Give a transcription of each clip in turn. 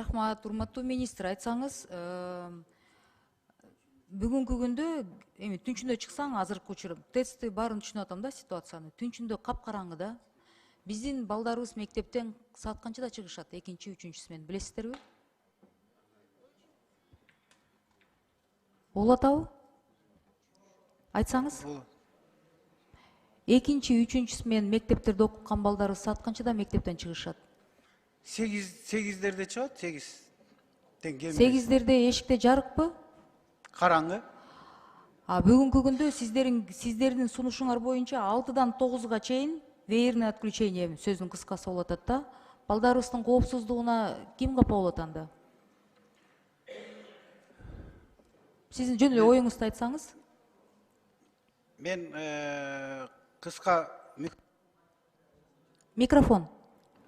Рахмат, урматтуу министр, айтсаңыз, бүгүнкү күндө эми түнчүндө чыксаң, азыркы учур тестти баарын түшүнүп атам да ситуацияны. Түнчүндө капкараңгыда биздин балдарыбыз мектептен саат канчада чыгышат? Экинчи, үчүнчү смен билесиздерби? Болот атабы? Айтсаңыз? Экинчи, үчүнчү смен мектептерде окуткан балдарыбыз саат канчада мектептен чыгышат? 8-дерде чыгат, 8-дерде эшикте жарыкпы? Караңгы. Бүгүнкү күндө сиздердин сунушуңар боюнча 6-дан 9-га чейин веерное отключение сөздүн кыскасы болуп атат да. Балдарыбыздын коопсуздугуна ким капа болот анда? Сиздин жөн эле оюңузду айтсаңыз. Мен кыска Микрофон.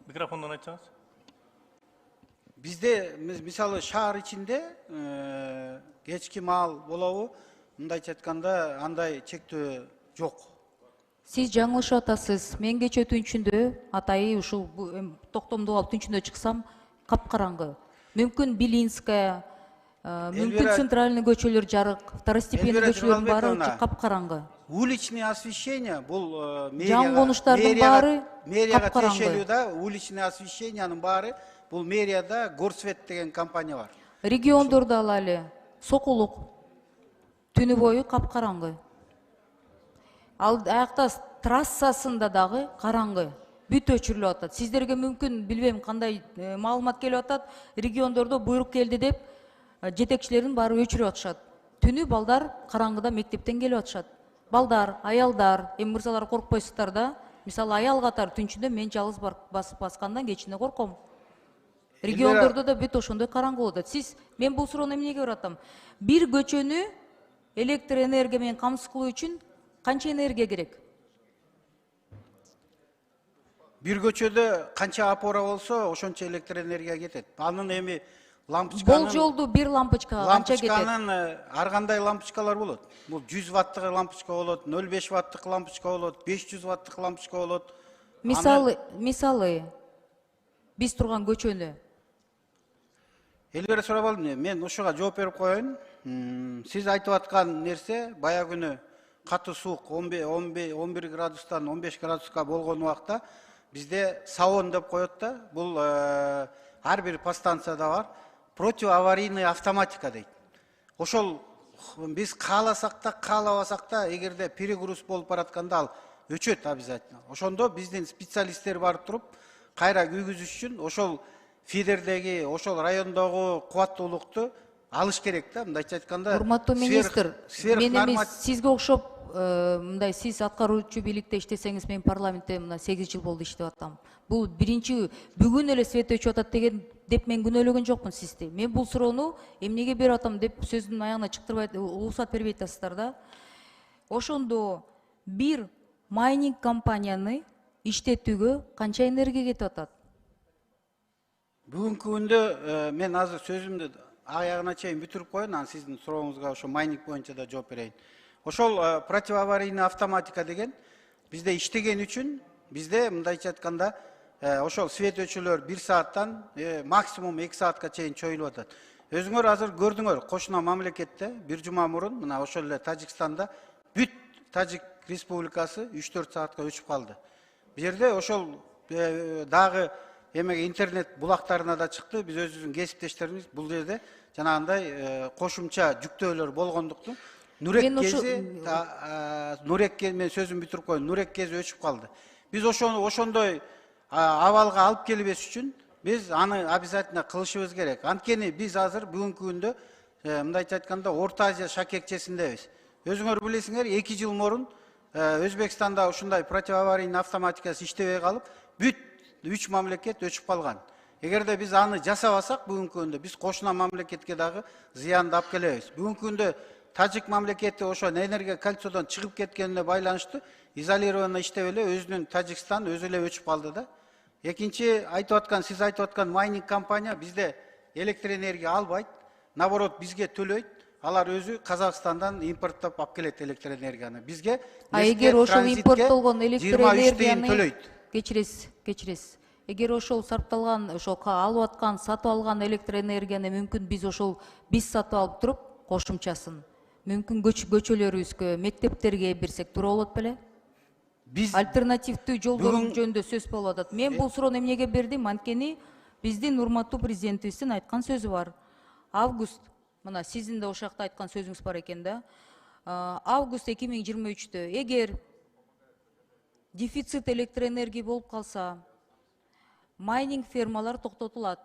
Микрофондон айтсаңыз. Bizde misалы шаар ичинде кечки маал болобу, мындайча айтканда андай чектөө жок. Сиз жаңылышып атасыз. Мен кечээ түнчүндө атайы ушул токтомду алып түнчүндө чыксам капкараңгы. Мүмкүн Белинская, мүмкүн центральный көчөлөр жарык, второстепенный көчөлөрдүн баары капкараңгы. Уличное освещение бул Жан конуштардын баары мэрияга капкараңгы. тиешелүү да, уличное освещениянын баары бул мэрияда Горсвет деген компания бар. Региондорду алалы, Сокулук, түнү бою капкараңгы. Ал аякта трассасында дагы караңгы. Бүт өчүрүлүп атат. Сиздерге мүмкүн билбейм кандай маалымат келип атат. Региондордо буйрук келди деп жетекчилердин баары өчүрүп атышат. Түнү балдар караңгыда мектептен келип атышат. Балдар, аялдар, эми мырзалар коркпойсуздар да. Мисалы аял катары түнчүндө мен жалгыз баскандан кечинде корком. Региондордо да бүт ошондой караңгы болот. Сиз мен бул суроону эмнеге берип атам? Бир көчөнү электр энергия менен камсыз кылуу үчүн канча энергия керек? Бир көчөдө канча опора болсо, ошончо электр энергия кетет. Анын эми лампочканын Болжолду бир лампочка канча кетет? Лампочканын ар кандай лампочкалар болот. Бул 100 ваттык лампочка болот, 0,5 ваттык лампочка болот, 500 ваттык лампочка болот. Мисалы биз турган көчөнү. Элбере сурап алдым. Мен ушуга жооп берип коеюн. Сиз айтып аткан нерсе бая күнү катуу суук 11 градустан 15 градуска болгон убакта бизде саон деп коет да. Бул ар бир подстанцияда бар. Противоаварийный автоматика дейт. Ошол биз кааласак да, каалабасак да, эгерде перегруз болуп баратканда ал өчөт обязательно. Ошондо биздин специалисттер барып туруп, кайра күйгүзүш үчүн ошол фидердеги, ошол райондогу кубаттуулукту алыш керек да. Мындайча айтканда, Урматтуу министр, мен эми сизге окшоп, мындай сиз аткаруучу бийликте иштесеңиз, мен парламентте мына 8 жыл болду иштеп атам. Бул биринчи бүгүн эле свет өчүп атат деген деп мен күнөөлөгөн жокмун сизди. Мен бул суроону эмнеге берип атам деп сөздүн аягына чыктырбай, уруксат бербей атасыздар да. Ошондо бир майнинг компанияны иштетүүгө канча энергия кетип атат? Бүгүнкү күндө мен азыр сөзүмдү аягына чейин бүтүрүп коеюн, анан сиздин сурооңузга ошо майнинг боюнча да жооп берейин. Ошол противоаварийный автоматика деген бизде иштеген үчүн бизде мындайча айтканда ошол свет өчүүлөр 1 сааттан максимум 2 саатка чейин чоюлуп атат. Өзүңөр азыр көрдүңөр, кошуна мамлекетте бир жума мурун мына ошол эле Тажикстанда бүт Тажик республикасы 3-4 саатка өчүп калды. Бу жерде ошол дагы эмеге интернет булактарына да чыкты. Биз өзүбүздүн кесиптештерибиз бул жерде жанагындай кошумча жүктөөлөр болгондуктан нурек кези мен сөзүмдү бүтүрүп коеюн. Нурек кези өчүп калды. Биз ошондой абалга алып келбеш үчүн биз аны обязательно кылышыбыз керек. Анткени биз азыр бүгүнкү күндө мындайча айтканда Орто Азия шакекчесиндебиз. Өзүңөр билесиңер, 2 жыл мурун Өзбекстанда ушундай противоаварийный автоматикасы иштебей калып, бүт 3 мамлекет өчүп калган. Эгерде биз аны жасабасак бүгүнкү күндө биз кошуна мамлекетке дагы зыянды алып келебиз. Бүгүнкү күндө Тажик мамлекети ошо энергия кольцодон чыгып кеткенине байланыштуу изолированно иштеп эле өзүнүн Тажикстан өзү эле өчүп калды да. Экинчи сиз айтып аткан майнинг компания бизде электр энергия албайт, наоборот бизге төлөйт. Алар өзү Казакстандан импорттоп алып келет электр энергияны. Бизге эгер ошол импорттолгон электр энергияны төлөйт. Кечиресиз. эгер ошол сарпталган ошол алып аткан сатып алган электр энергияны мүмкүн биз сатып алып туруп кошумчасын мүмкүн көчөлөрүбүзгө мектептерге берсек туура болот беле? Биз Альтернативдүү жолдор Бүгүн- жөнүндө сөз болуп атат. Мен бул суроону эмнеге бердим? Анткени биздин урматтуу президентибиздин айткан сөзү бар. Август, мына сиздин да ошол жакта айткан сөзүңүз бар экен да. Август 2023-тө эгер дефицит электр энергия болуп калса, майнинг фермалар токтотулат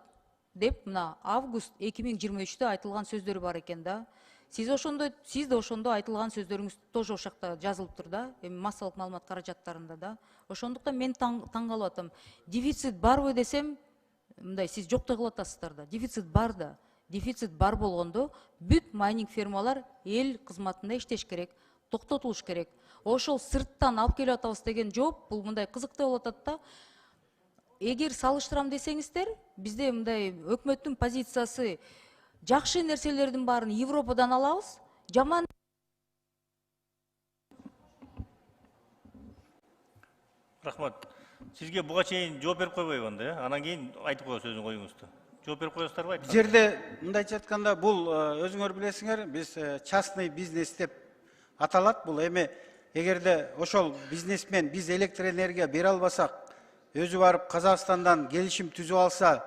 деп мына август 2023-тө айтылган сөздөр бар экен да. Сиз да ошондо айтылган сөздөрүңүз тоже ошол жакта жазылыптыр да, эми массалык маалымат каражаттарында да. Ошондуктан мен таң калып атам. Дефицит барбы десем, мындай сиз жок деп атасыздар да. Дефицит бар да. Дефицит бар болгондо бүт майнинг фермалар эл кызматында иштеш керек, токтотулуш керек. Ошол сырттан алып келип атабыз деген жооп бул мындай кызыктуу болуп атат да. Эгер салыштырам десеңиздер, бизде мындай өкмөттүн позициясы жакшы нерселердин баарын Европадан алабыз, жаман Рахмат. Сизге буга чейин жооп берип койбойбу анда, анан кийин айтып коесуз өзүңүз оюңузду. Жооп берип коесуздарбы Бул айтканда? жерде мындайча айтканда бул өзүңөр билесиңер, биз частный бизнес деп аталат. Бул эми эгерде ошол бизнесмен биз электр энергия бере албасак, өзү барып Казакстандан келишим түзүп алса,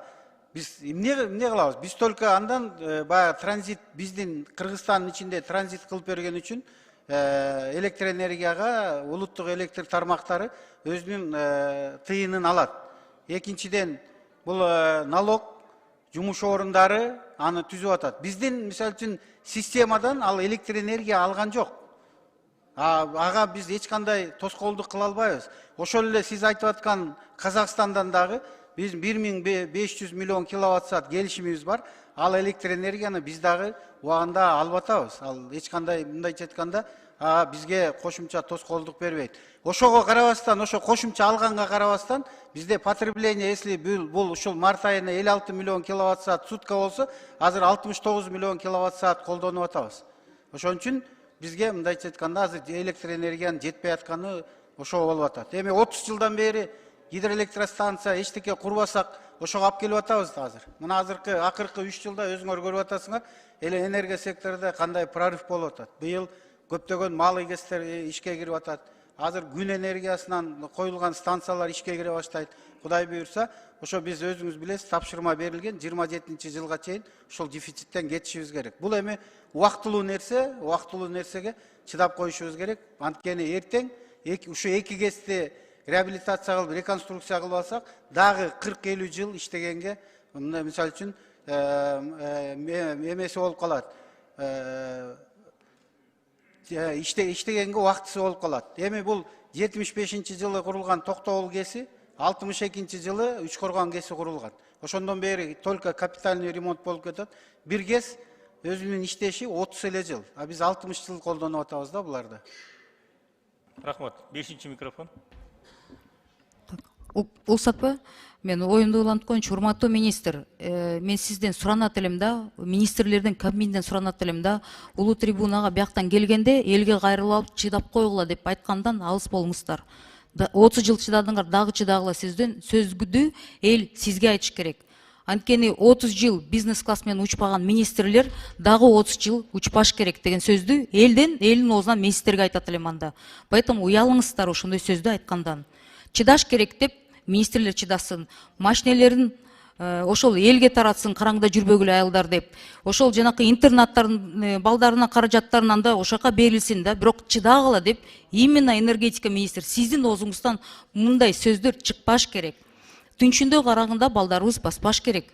биз эмне кылабыз? Биз только андан баягы транзит биздин Кыргызстандын ичинде транзит кылып берген үчүн электр энергияга улуттук электр тармактары өзүнүн тыйынын алат. Экинчиден бул налог жумуш орундары аны түзүп атат. Биздин мисалы үчүн системадан ал электр энергия алган жок. Ага биз эч кандай тоскоолдук кыла албайбыз. Ошол эле сиз айтып аткан Казакстандан дагы биз 1500 миллион киловатт саат келишимибиз бар. Ал электр энергияны биз дагы убагында алып атабыз. Ал эч кандай мындайча айтканда бизге кошумча тоскоолдук бербейт. Ошого карабастан, ошо кошумча алганга карабастан, бизде потребление, если бул ушул март айына 56 миллион киловатт саат сутка болсо, азыр 69 миллион киловатт саат колдонуп атабыз. Ошон үчүн бизге мындайча айтканда азыр электр энергиянын жетпей атканы ошого болуп атат. Эми 30 жылдан бери гидроэлектростанция эчтеке курбасак, ошого алып келип атабыз да азыр. Мына акыркы 3 жылда өзүңөр көрүп атасыңар, энергия секторунда кандай прорыв болуп атат. Быйыл көптөгөн мал эгестер ишке кирип атат. Азыр күн энергиясынан коюлган станциялар ишке кире баштайт. Кудай буйрса, ошо биз өзүңүз билесиз, тапшырма берилген 27-жылга чейин ушул дефициттен кетишибиз керек. Бул эми убактылуу нерсеге чыдап коюшубуз керек. Анткени эртең ушу эки КЭСти реабилитация кылып, реконструкция кылып алсак, дагы 40-50 жыл иштегенге, мисалы үчүн, эмеси болуп калат. Иштегенге убактысы болуп калат. Эми бул 75-жылы курулган Токтогул КЭСи, 62-жылы Үчкоргон КЭСи курулган. Ошондон бери только капитальный ремонт болуп кетет. Бир КЭС өзүнүн иштеши 30 эле жыл. Биз 60 жыл колдонуп атабыз да буларды. Рахмат. 5-чи микрофон. Улсатпы? Мен оюмду улантып коеюнчу, урматтуу министр, мен сизден суранат элем да, министрлердин кабинетинен суранат элем да, улуу трибунага бияктан келгенде элге кайрылып алып чыдап койгула деп айткандан алыс болуңуздар. 30 жыл чыдадыңар, дагы чыдагыла сөздү эл сизге айтыш керек. Анткени 30 жыл бизнес класс менен учпаган министрлер дагы 30 жыл учпаш керек деген сөздү элдин оозунан мен сиздерге айтат элем анда. Поэтому уялыңыздар ошондой сөздү айткандан. Чыдаш керек деп министрлер чыдасын, машинелерин ошол элге таратсын, караңгыда жүрбөгүлө аялдар деп. Ошол жанакы интернаттардын балдарына каражаттарын анда ошака берилсин да, бирок чыдагыла деп именно энергетика министр сиздин оозуңуздан мындай сөздөр чыкпаш керек. Түнчүндө караганда балдарыбыз баспаш керек.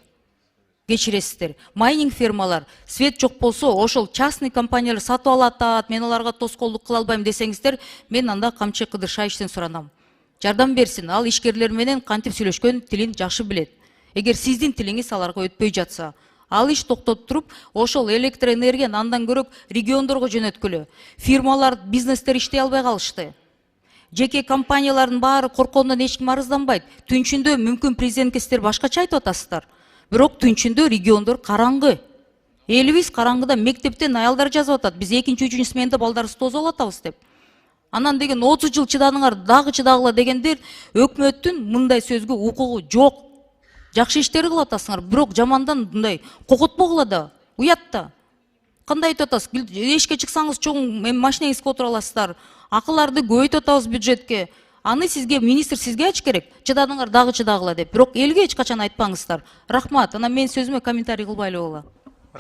Кечиресиздер. Майнинг фермалар свет жок болсо, ошол частный компаниялар сатып алат, мен аларга тоскоолдук кыла албайм десеңиздер, мен анда Камчы Кыдыршаевичтен суранам. Жардам берсин, ал ишкерлер менен кантип сүйлөшкөн тилин жакшы билет. Эгер сиздин тилиңиз аларга өтпөй жатса, ал иш токтотуп туруп, ошол электр энергияны андан көрөк региондорго жөнөткүлө. Фирмалар, бизнестер иштей албай калышты. Жеке компаниялардын баары корккондон эч ким арызданбайт. Түнчүндө мүмкүн президентке сиздер башкача айтып атасыздар. Бирок түнчүндө региондор караңгы. Элибиз караңгыда, мектептен аялдар жазып атат. Биз 2-3 сменде балдарыбызды тосуп алатабыз деп. Анан деген 30 жыл чыдадыңар, дагы чыдагыла дегендер өкмөттүн мындай сөзгө укугу жок. жакшы иштерди кылып атасыңар, бирок жамандан мындай кокотпогула да, уят да. Кандай айтып атасыз? Эшикке чыксаңыз чоң машинеңизге отура аласыздар. Акыларды көбөйтүп атабыз бюджетке. Аны сизге министр сизге айтыш керек. Чыдадыңар, дагы чыдагыла деп. Бирок элге эч качан айтпаңыздар. Рахмат. Анан мен сөзүмө комментарий кылбайлы боло.